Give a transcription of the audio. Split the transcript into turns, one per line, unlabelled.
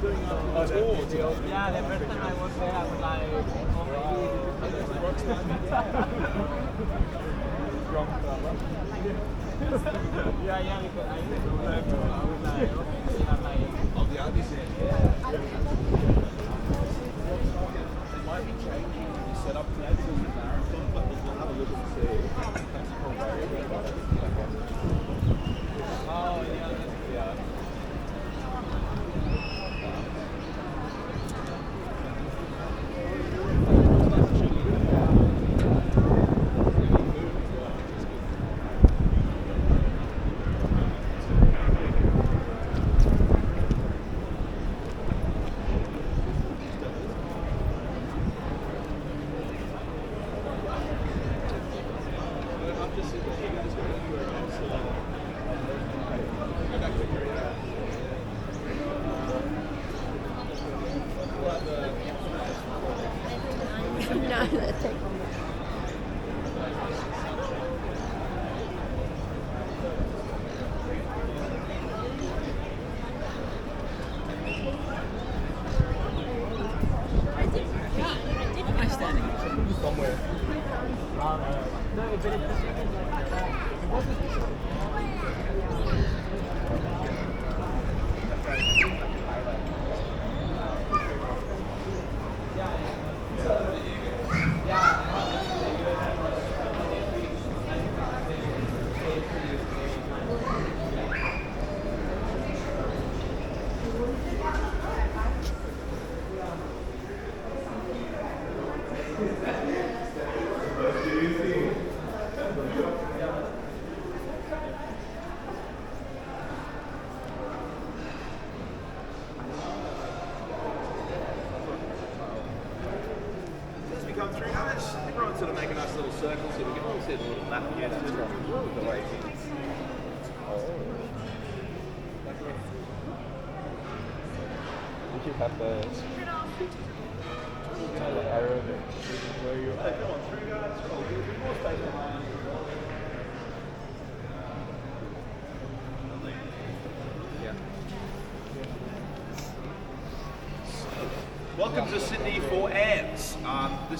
Yeah, the first time I was there, I was like, oh, maybe Rocksteady. Yeah, because I didn't know that. I was like, okay, they have like,
Oh, the Abbey's in. It might be changing the setup today because of the marathon, but we'll have a look and see.
oh, yeah.
Yeah.
No, that's it.
Am I standing?
Somewhere.
No, but it
As we come through, guys, everyone's sort of making us little circles here. We can all see the little map here. That's the way it is.
You should have the arrow where you
Hey, come on through, guys. Oh, there'll be more space behind. Yeah. Welcome to Sydney for ants. This is